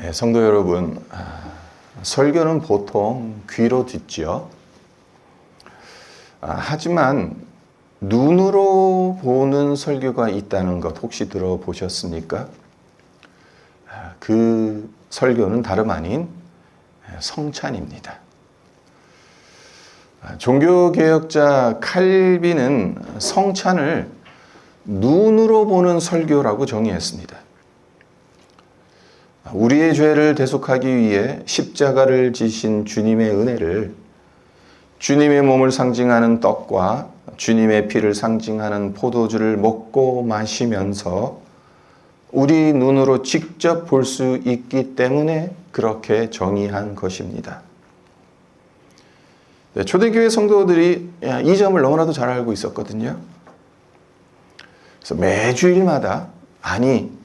네, 성도 여러분, 설교는 보통 귀로 듣죠. 하지만 눈으로 보는 설교가 있다는 것 혹시 들어보셨습니까? 그 설교는 다름 아닌 성찬입니다. 종교개혁자 칼빈은 성찬을 눈으로 보는 설교라고 정의했습니다. 우리의 죄를 대속하기 위해 십자가를 지신 주님의 은혜를 주님의 몸을 상징하는 떡과 주님의 피를 상징하는 포도주를 먹고 마시면서 우리 눈으로 직접 볼 수 있기 때문에 그렇게 정의한 것입니다. 네, 초대교회 성도들이 이 점을 너무나도 잘 알고 있었거든요. 그래서 매주일마다, 아니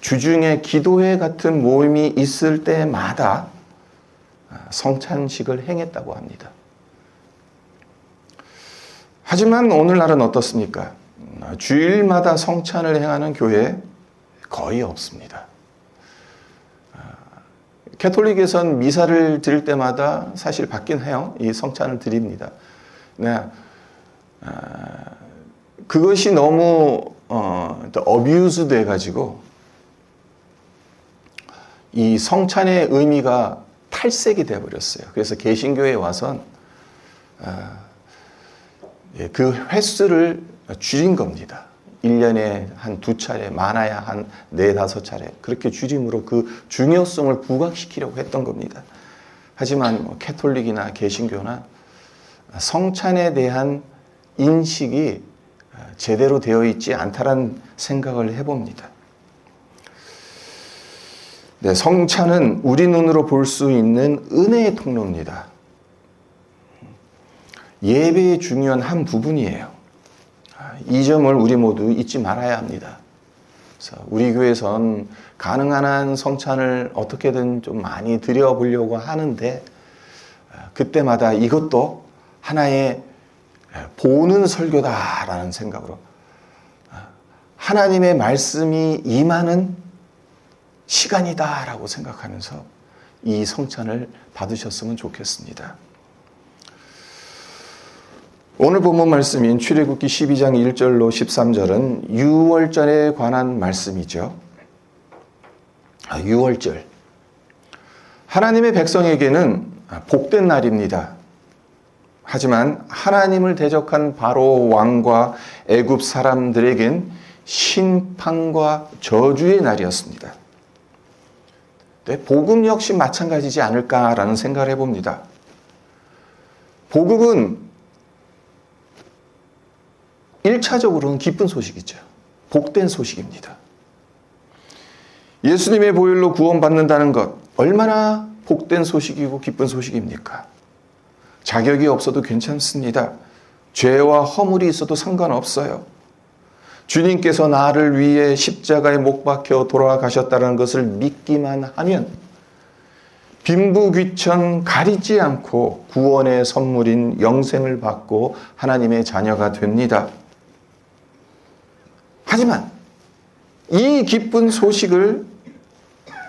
주중에 기도회 같은 모임이 있을 때마다 성찬식을 행했다고 합니다. 하지만 오늘날은 어떻습니까? 주일마다 성찬을 행하는 교회 거의 없습니다. 캐톨릭에선 미사를 드릴 때마다 사실 받긴 해요. 이 성찬을 드립니다. 네. 그것이 너무 어뷰즈 돼가지고 이 성찬의 의미가 탈색이 되어버렸어요. 그래서 개신교에 와선 그 횟수를 줄인 겁니다. 1년에 한 2차례, 많아야 한 4-5차례 그렇게 줄임으로 그 중요성을 부각시키려고 했던 겁니다. 하지만 캐톨릭이나 개신교나 성찬에 대한 인식이 제대로 되어 있지 않다는 생각을 해봅니다. 네, 성찬은 우리 눈으로 볼 수 있는 은혜의 통로입니다. 예배의 중요한 한 부분이에요. 이 점을 우리 모두 잊지 말아야 합니다. 그래서 우리 교회에선 가능한 한 성찬을 어떻게든 좀 많이 드려보려고 하는데 그때마다 이것도 하나의 보는 설교다라는 생각으로 하나님의 말씀이 임하는 시간이다라고 생각하면서 이 성찬을 받으셨으면 좋겠습니다. 오늘 본문 말씀인 출애굽기 12장 1절로 13절은 유월절에 관한 말씀이죠. 유월절. 하나님의 백성에게는 복된 날입니다. 하지만 하나님을 대적한 바로 왕과 애굽 사람들에겐 심판과 저주의 날이었습니다. 네, 복음 역시 마찬가지지 않을까라는 생각을 해봅니다. 복음은 1차적으로는 기쁜 소식이죠. 복된 소식입니다. 예수님의 보혈로 구원받는다는 것, 얼마나 복된 소식이고 기쁜 소식입니까? 자격이 없어도 괜찮습니다. 죄와 허물이 있어도 상관없어요. 주님께서 나를 위해 십자가에 못 박혀 돌아가셨다는 것을 믿기만 하면 빈부귀천 가리지 않고 구원의 선물인 영생을 받고 하나님의 자녀가 됩니다. 하지만 이 기쁜 소식을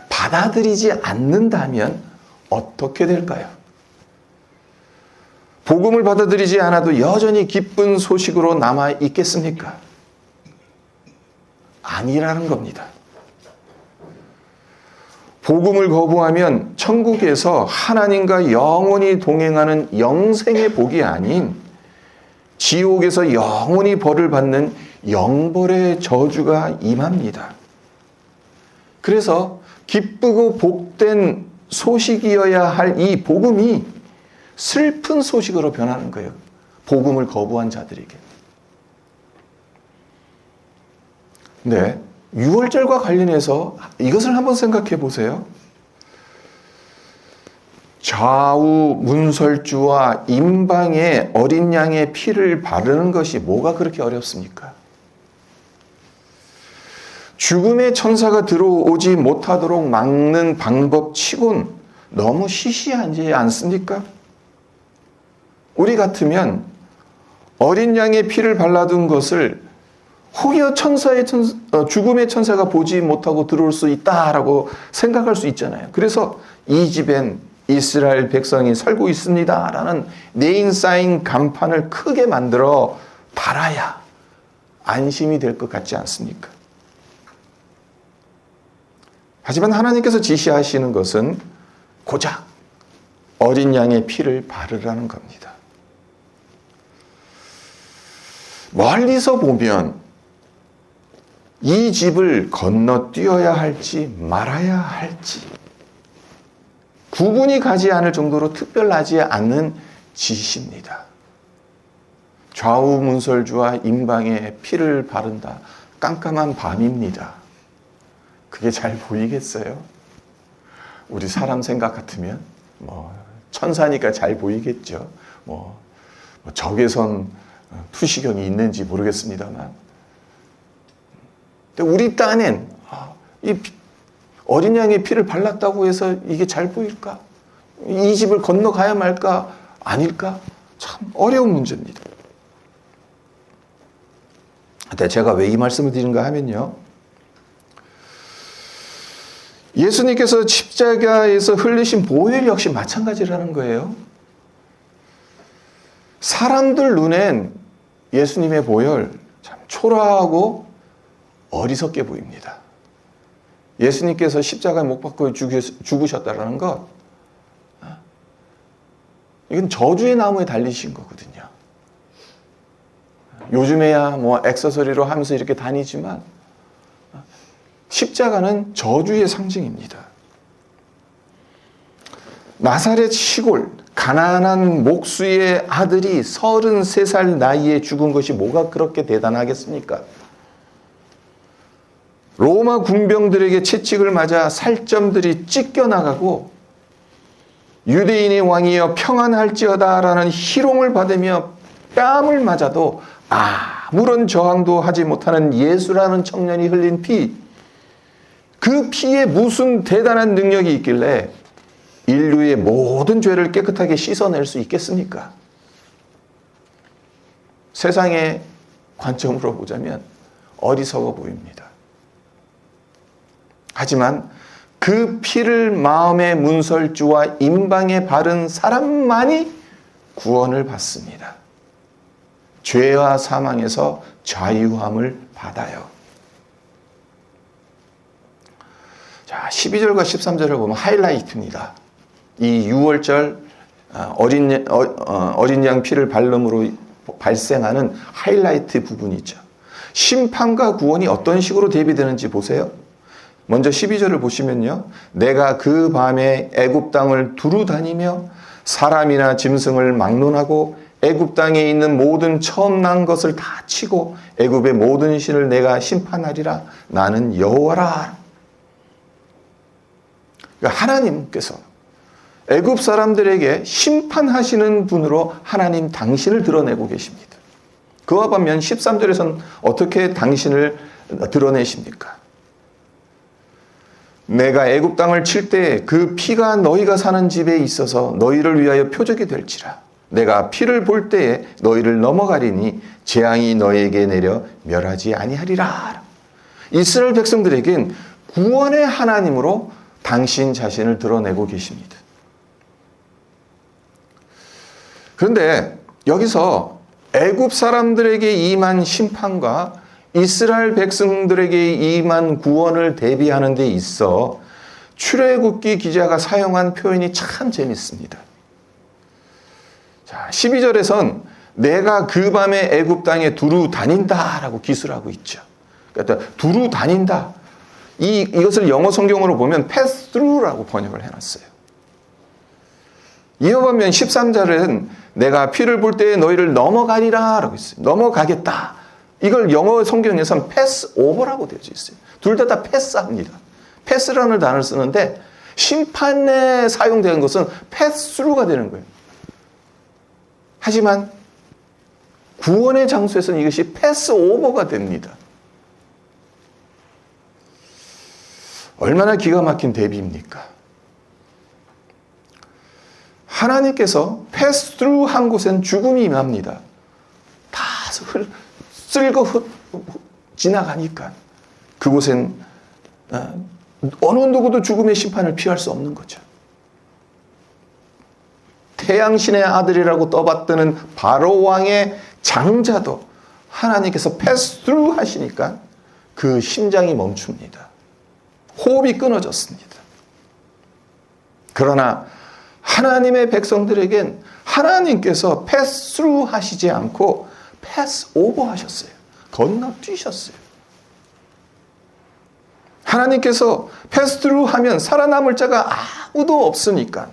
받아들이지 않는다면 어떻게 될까요? 복음을 받아들이지 않아도 여전히 기쁜 소식으로 남아 있겠습니까? 아니라는 겁니다. 복음을 거부하면 천국에서 하나님과 영원히 동행하는 영생의 복이 아닌 지옥에서 영원히 벌을 받는 영벌의 저주가 임합니다. 그래서 기쁘고 복된 소식이어야 할 이 복음이 슬픈 소식으로 변하는 거예요. 복음을 거부한 자들에게. 네, 유월절과 관련해서 이것을 한번 생각해 보세요. 좌우 문설주와 임방에 어린 양의 피를 바르는 것이 뭐가 그렇게 어렵습니까? 죽음의 천사가 들어오지 못하도록 막는 방법 치곤 너무 시시하지 않습니까? 우리 같으면 어린 양의 피를 발라둔 것을 혹여 죽음의 천사가 보지 못하고 들어올 수 있다라고 생각할 수 있잖아요. 그래서 이 집엔 이스라엘 백성이 살고 있습니다라는 네임 사인 간판을 크게 만들어 달아야 안심이 될 것 같지 않습니까? 하지만 하나님께서 지시하시는 것은 고작 어린 양의 피를 바르라는 겁니다. 멀리서 보면 이 집을 건너뛰어야 할지 말아야 할지 구분이 가지 않을 정도로 특별하지 않는 지시입니다. 좌우 문설주와 임방에 피를 바른다. 깜깜한 밤입니다. 그게 잘 보이겠어요? 우리 사람 생각 같으면 천사니까 잘 보이겠죠. 적외선 투시경이 있는지 모르겠습니다만, 근데 우리 딴엔 이 어린 양의 피를 발랐다고 해서 이게 잘 보일까? 이 집을 건너가야 말까? 아닐까? 참 어려운 문제입니다. 근데 제가 왜 이 말씀을 드리는가 하면요, 예수님께서 십자가에서 흘리신 보혈 역시 마찬가지라는 거예요. 사람들 눈엔 예수님의 보혈 참 초라하고 어리석게 보입니다. 예수님께서 십자가에 못 박고 죽으셨다는 것, 이건 저주의 나무에 달리신 거거든요. 요즘에야 액세서리로 하면서 이렇게 다니지만 십자가는 저주의 상징입니다. 나사렛 시골 가난한 목수의 아들이 33살 나이에 죽은 것이 뭐가 그렇게 대단하겠습니까? 로마 군병들에게 채찍을 맞아 살점들이 찢겨나가고 유대인의 왕이여 평안할지어다 라는 희롱을 받으며 뺨을 맞아도 아무런 저항도 하지 못하는 예수라는 청년이 흘린 피, 그 피에 무슨 대단한 능력이 있길래 인류의 모든 죄를 깨끗하게 씻어낼 수 있겠습니까? 세상의 관점으로 보자면 어리석어 보입니다. 하지만 그 피를 마음의 문설주와 임방에 바른 사람만이 구원을 받습니다. 죄와 사망에서 자유함을 받아요. 자, 12절과 13절을 보면 하이라이트입니다. 이 6월절 어린 양 피를 바름으로 발생하는 하이라이트 부분이죠. 심판과 구원이 어떤 식으로 대비되는지 보세요. 먼저 12절을 보시면요, 내가 그 밤에 애굽 땅을 두루 다니며 사람이나 짐승을 막론하고 애굽 땅에 있는 모든 처음 난 것을 다 치고 애굽의 모든 신을 내가 심판하리라. 나는 여호와라. 그러니까 하나님께서 애굽 사람들에게 심판하시는 분으로 하나님 당신을 드러내고 계십니다. 그와 반면 13절에서는 어떻게 당신을 드러내십니까? 내가 애굽 땅을 칠 때 그 피가 너희가 사는 집에 있어서 너희를 위하여 표적이 될지라. 내가 피를 볼 때에 너희를 넘어가리니 재앙이 너희에게 내려 멸하지 아니하리라. 이스라엘 백성들에겐 구원의 하나님으로 당신 자신을 드러내고 계십니다. 그런데 여기서 애굽 사람들에게 임한 심판과 이스라엘 백성들에게 임한 구원을 대비하는 데 있어 출애굽기 기자가 사용한 표현이 참 재밌습니다. 자, 12절에선 내가 그 밤에 애굽 땅에 두루 다닌다라고 기술하고 있죠. 그러니까 두루 다닌다. 이것을 영어 성경으로 보면 pass through라고 번역을 해놨어요. 이어 보면 13절은 내가 피를 볼 때에 너희를 넘어가리라 라고 있어요. 넘어가겠다. 이걸 영어 성경에서는 pass over라고 되어 있어요. 둘 다 패스합니다. 패스라는 단어를 쓰는데 심판에 사용되는 것은 pass through가 되는 거예요. 하지만 구원의 장소에서는 이것이 pass over가 됩니다. 얼마나 기가 막힌 대비입니까? 하나님께서 패스 트루 한 곳엔 죽음이 임합니다. 다 쓸고 지나가니까 그곳엔 어느 누구도 죽음의 심판을 피할 수 없는 거죠. 태양신의 아들이라고 떠받드는 바로 왕의 장자도 하나님께서 패스트루 하시니까 그 심장이 멈춥니다. 호흡이 끊어졌습니다. 그러나 하나님의 백성들에겐 하나님께서 패스트루 하시지 않고 패스오버 하셨어요. 건너뛰셨어요. 하나님께서 패스트루 하면 살아남을 자가 아무도 없으니까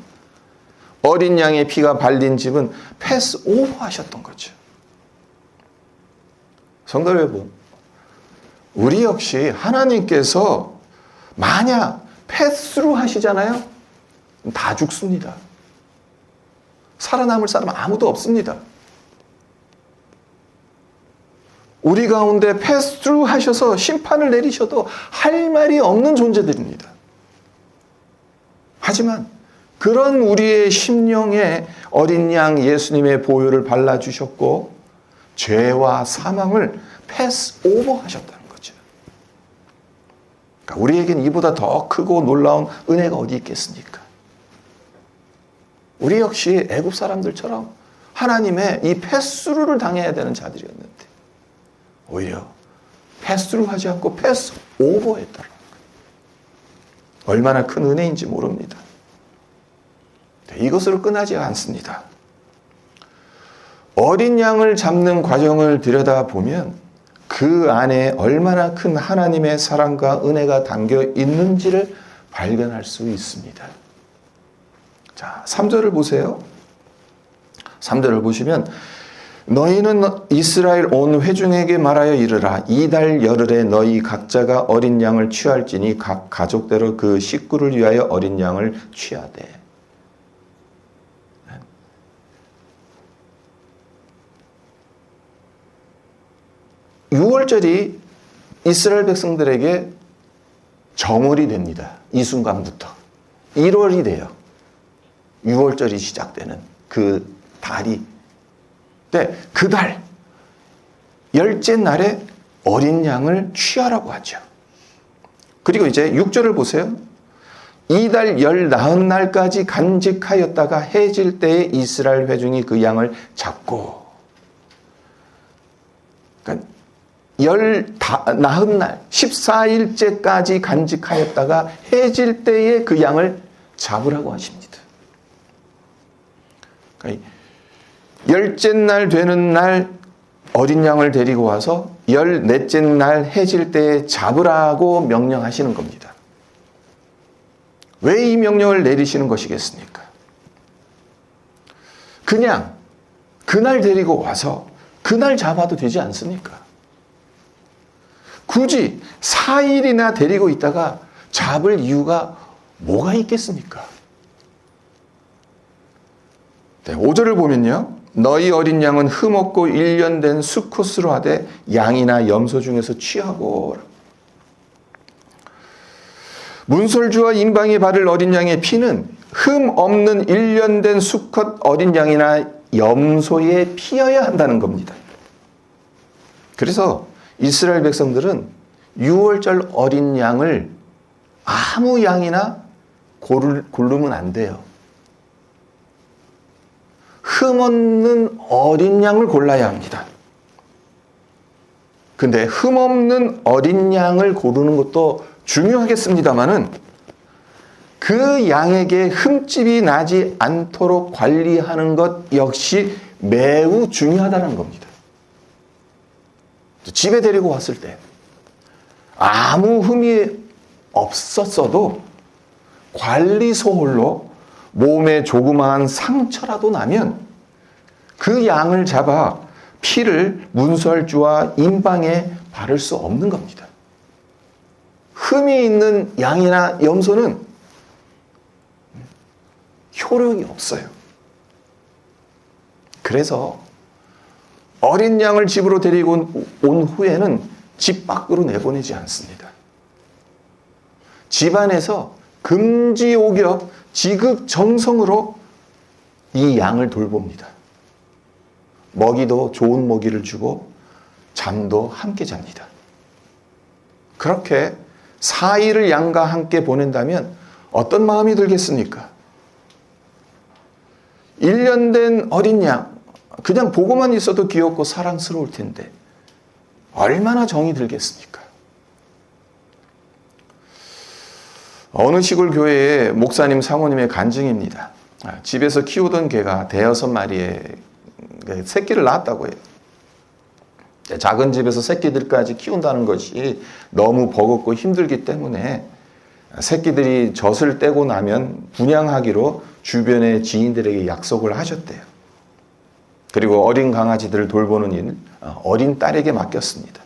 어린 양의 피가 발린 집은 패스오버 하셨던 거죠. 성도 여러분, 우리 역시 하나님께서 만약 패스트루 하시잖아요? 다 죽습니다. 살아남을 사람 아무도 없습니다. 우리 가운데 패스트루 하셔서 심판을 내리셔도 할 말이 없는 존재들입니다. 하지만 그런 우리의 심령에 어린 양 예수님의 보혈을 발라주셨고 죄와 사망을 패스오버 하셨다는 거죠. 그러니까 우리에겐 이보다 더 크고 놀라운 은혜가 어디 있겠습니까? 우리 역시 애굽 사람들처럼 하나님의 이 패스루를 당해야 되는 자들이었는데 오히려 패스루 하지 않고 패스오버 했다는 거예요. 얼마나 큰 은혜인지 모릅니다. 이것으로 끝나지 않습니다. 어린 양을 잡는 과정을 들여다보면 그 안에 얼마나 큰 하나님의 사랑과 은혜가 담겨 있는지를 발견할 수 있습니다. 자, 3절을 보세요. 3절을 보시면 너희는 이스라엘 온 회중에게 말하여 이르라. 이달 열흘에 너희 각자가 어린 양을 취할지니 각 가족대로 그 식구를 위하여 어린 양을 취하되. 6월절이 이스라엘 백성들에게 정월이 됩니다. 이 순간부터. 1월이 돼요. 6월절이 시작되는 그 달이. 네, 그 달, 열째 날에 어린 양을 취하라고 하죠. 그리고 이제 6절을 보세요. 이달 열 나흔 날까지 간직하였다가 해질 때에 이스라엘 회중이 그 양을 잡고. 그러니까 나흔 날, 14일째까지 간직하였다가 해질 때에 그 양을 잡으라고 하십니다. 그러니까 열째 날 되는 날 어린 양을 데리고 와서 14째 날 해질 때에 잡으라고 명령하시는 겁니다. 왜 이 명령을 내리시는 것이겠습니까? 그냥 그날 데리고 와서 그날 잡아도 되지 않습니까? 굳이 4일이나 데리고 있다가 잡을 이유가 뭐가 있겠습니까? 네, 5절을 보면요. 너희 어린 양은 흠없고 1년 된 수컷으로 하되 양이나 염소 중에서 취하고. 문설주와 임방에 바를 어린 양의 피는 흠 없는 1년 된 수컷 어린 양이나 염소의 피여야 한다는 겁니다. 그래서 이스라엘 백성들은 6월절 어린 양을 아무 양이나 고르면 안 돼요. 흠없는 어린 양을 골라야 합니다. 근데 흠없는 어린 양을 고르는 것도 중요하겠습니다만은 그 양에게 흠집이 나지 않도록 관리하는 것 역시 매우 중요하다는 겁니다. 집에 데리고 왔을 때 아무 흠이 없었어도 관리 소홀로 몸에 조그마한 상처라도 나면 그 양을 잡아 피를 문설주와 임방에 바를 수 없는 겁니다. 흠이 있는 양이나 염소는 효력이 없어요. 그래서 어린 양을 집으로 데리고 온 후에는 집 밖으로 내보내지 않습니다. 집안에서 금지옥역 지극정성으로 이 양을 돌봅니다. 먹이도 좋은 먹이를 주고 잠도 함께 잡니다. 그렇게 사일을 양과 함께 보낸다면 어떤 마음이 들겠습니까? 1년 된 어린 양, 그냥 보고만 있어도 귀엽고 사랑스러울 텐데 얼마나 정이 들겠습니까? 어느 시골 교회의 목사님 사모님의 간증입니다. 집에서 키우던 개가 대여섯 마리의 새끼를 낳았다고 해요. 작은 집에서 새끼들까지 키운다는 것이 너무 버겁고 힘들기 때문에 새끼들이 젖을 떼고 나면 분양하기로 주변의 지인들에게 약속을 하셨대요. 그리고 어린 강아지들을 돌보는 일, 어린 딸에게 맡겼습니다.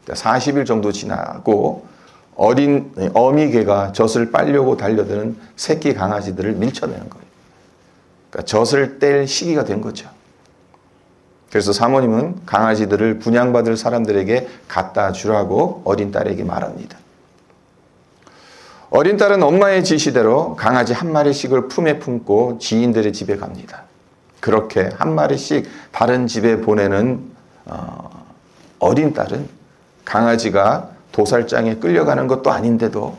40일 정도 지나고 어린 어미개가 젖을 빨려고 달려드는 새끼 강아지들을 밀쳐내는 거예요. 그러니까 젖을 뗄 시기가 된 거죠. 그래서 사모님은 강아지들을 분양받을 사람들에게 갖다 주라고 어린 딸에게 말합니다. 어린 딸은 엄마의 지시대로 강아지 한 마리씩을 품에 품고 지인들의 집에 갑니다. 그렇게 한 마리씩 다른 집에 보내는 어린 딸은 강아지가 도살장에 끌려가는 것도 아닌데도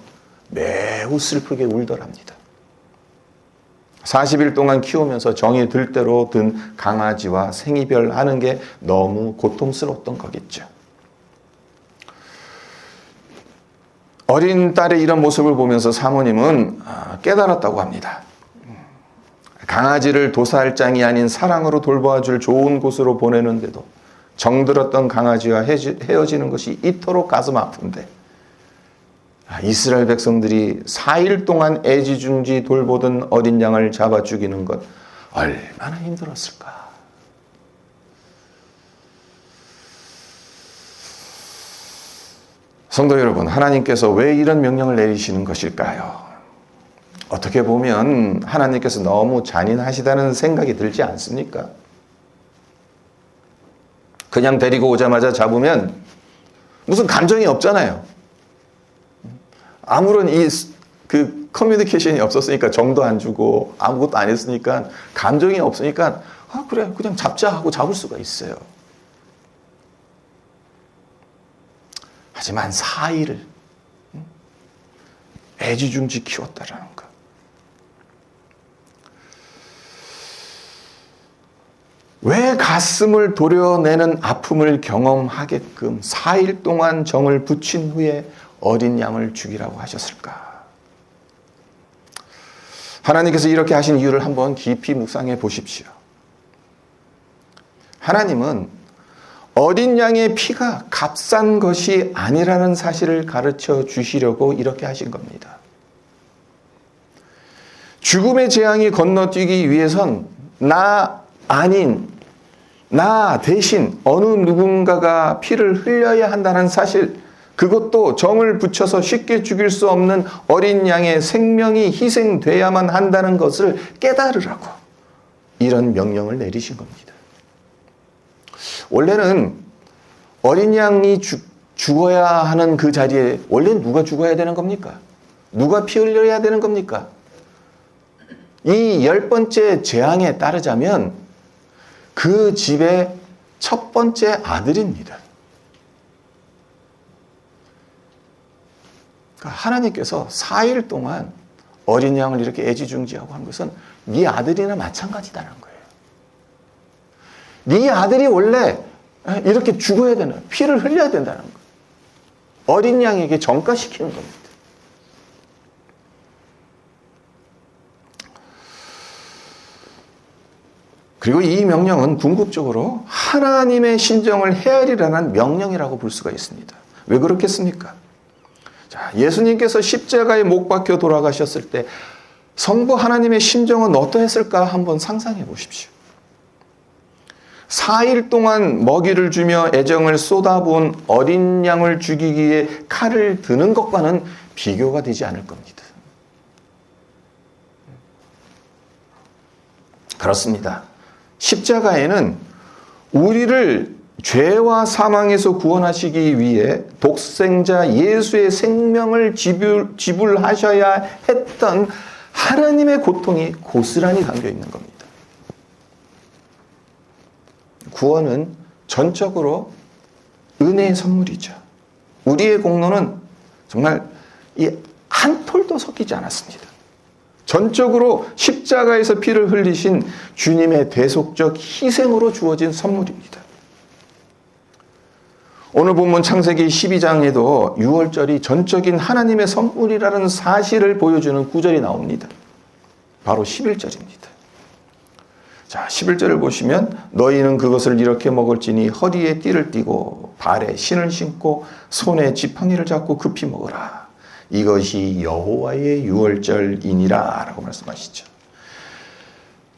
매우 슬프게 울더랍니다. 40일 동안 키우면서 정이 들 대로 든 강아지와 생이별하는 게 너무 고통스러웠던 거겠죠. 어린 딸의 이런 모습을 보면서 사모님은 깨달았다고 합니다. 강아지를 도살장이 아닌 사랑으로 돌봐줄 좋은 곳으로 보내는데도 정들었던 강아지와 헤어지는 것이 이토록 가슴 아픈데 이스라엘 백성들이 4일 동안 애지중지 돌보던 어린 양을 잡아 죽이는 것 얼마나 힘들었을까. 성도 여러분, 하나님께서 왜 이런 명령을 내리시는 것일까요? 어떻게 보면 하나님께서 너무 잔인하시다는 생각이 들지 않습니까? 그냥 데리고 오자마자 잡으면 무슨 감정이 없잖아요. 아무런 커뮤니케이션이 없었으니까 정도 안 주고 아무것도 안 했으니까 감정이 없으니까 그래 그냥 잡자 하고 잡을 수가 있어요. 하지만 4일을 애지중지 키웠다라는 것. 왜 가슴을 도려내는 아픔을 경험하게끔 4일 동안 정을 붙인 후에 어린 양을 죽이라고 하셨을까? 하나님께서 이렇게 하신 이유를 한번 깊이 묵상해 보십시오. 하나님은 어린 양의 피가 값싼 것이 아니라는 사실을 가르쳐 주시려고 이렇게 하신 겁니다. 죽음의 재앙이 건너뛰기 위해선 나 대신 어느 누군가가 피를 흘려야 한다는 사실, 그것도 정을 붙여서 쉽게 죽일 수 없는 어린 양의 생명이 희생돼야만 한다는 것을 깨달으라고 이런 명령을 내리신 겁니다. 원래는 어린 양이 죽어야 하는 그 자리에 원래는 누가 죽어야 되는 겁니까? 누가 피 흘려야 되는 겁니까? 이 10번째 재앙에 따르자면 그 집의 첫 번째 아들입니다. 그러니까 하나님께서 4일 동안 어린 양을 이렇게 애지중지하고 한 것은 네 아들이나 마찬가지다는 거예요. 네 아들이 원래 이렇게 죽어야 되는, 피를 흘려야 된다는 거예요. 어린 양에게 전가시키는 겁니다. 그리고 이 명령은 궁극적으로 하나님의 신정을 헤아리라는 명령이라고 볼 수가 있습니다. 왜 그렇겠습니까? 자, 예수님께서 십자가에 못 박혀 돌아가셨을 때 성부 하나님의 심정은 어떠했을까 한번 상상해 보십시오. 4일 동안 먹이를 주며 애정을 쏟아부은 어린 양을 죽이기 위해 칼을 드는 것과는 비교가 되지 않을 겁니다. 그렇습니다. 십자가에는 우리를 죄와 사망에서 구원하시기 위해 독생자 예수의 생명을 지불하셔야 했던 하나님의 고통이 고스란히 담겨 있는 겁니다. 구원은 전적으로 은혜의 선물이죠. 우리의 공로는 정말 이 한 톨도 섞이지 않았습니다. 전적으로 십자가에서 피를 흘리신 주님의 대속적 희생으로 주어진 선물입니다. 오늘 본문 창세기 12장에도 유월절이 전적인 하나님의 선물이라는 사실을 보여주는 구절이 나옵니다. 바로 11절입니다. 자, 11절을 보시면 너희는 그것을 이렇게 먹을지니 허리에 띠를 띠고 발에 신을 신고 손에 지팡이를 잡고 급히 먹으라. 이것이 여호와의 유월절이니라 라고 말씀하시죠.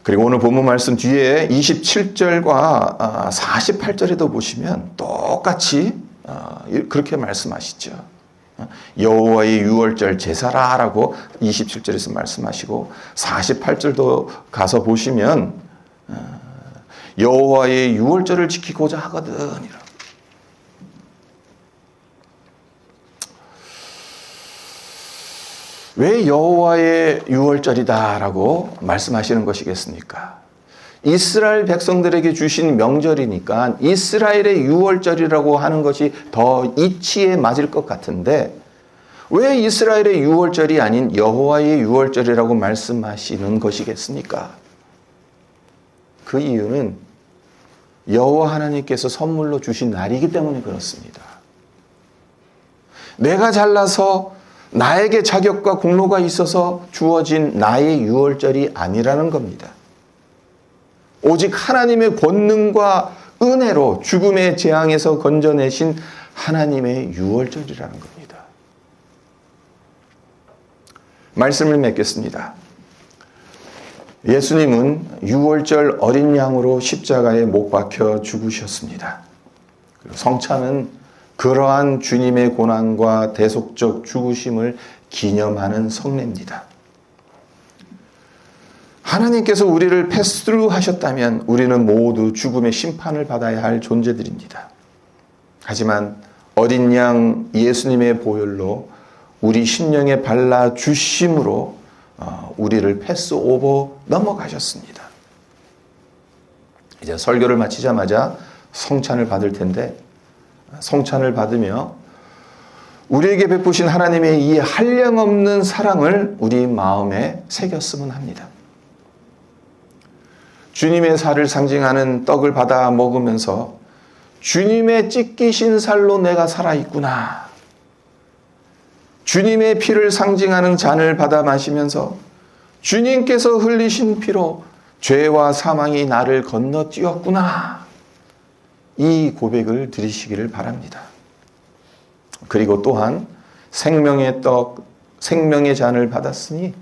그리고 오늘 본문 말씀 뒤에 27절과 48절에도 보시면 똑같이 그렇게 말씀하시죠. 여호와의 유월절 제사라 라고 27절에서 말씀하시고 48절도 가서 보시면 여호와의 유월절을 지키고자 하거든. 왜 여호와의 유월절이다라고 말씀하시는 것이겠습니까? 이스라엘 백성들에게 주신 명절이니까 이스라엘의 유월절이라고 하는 것이 더 이치에 맞을 것 같은데 왜 이스라엘의 유월절이 아닌 여호와의 유월절이라고 말씀하시는 것이겠습니까? 그 이유는 여호와 하나님께서 선물로 주신 날이기 때문에 그렇습니다. 내가 잘나서 나에게 자격과 공로가 있어서 주어진 나의 유월절이 아니라는 겁니다. 오직 하나님의 권능과 은혜로 죽음의 재앙에서 건져내신 하나님의 유월절이라는 겁니다. 말씀을 맺겠습니다. 예수님은 유월절 어린 양으로 십자가에 못 박혀 죽으셨습니다. 성찬은 그러한 주님의 고난과 대속적 죽으심을 기념하는 성례입니다. 하나님께서 우리를 패스트루 하셨다면 우리는 모두 죽음의 심판을 받아야 할 존재들입니다. 하지만 어린 양 예수님의 보혈로 우리 심령에 발라 주심으로 우리를 패스오버 넘어가셨습니다. 이제 설교를 마치자마자 성찬을 받을 텐데 성찬을 받으며 우리에게 베푸신 하나님의 이 한량없는 사랑을 우리 마음에 새겼으면 합니다. 주님의 살을 상징하는 떡을 받아 먹으면서 주님의 찢기신 살로 내가 살아있구나. 주님의 피를 상징하는 잔을 받아 마시면서 주님께서 흘리신 피로 죄와 사망이 나를 건너뛰었구나. 이 고백을 드리시기를 바랍니다. 그리고 또한 생명의 떡, 생명의 잔을 받았으니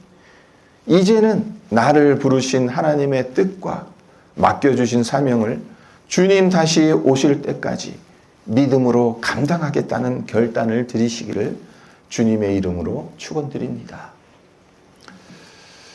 이제는 나를 부르신 하나님의 뜻과 맡겨주신 사명을 주님 다시 오실 때까지 믿음으로 감당하겠다는 결단을 드리시기를 주님의 이름으로 축원드립니다.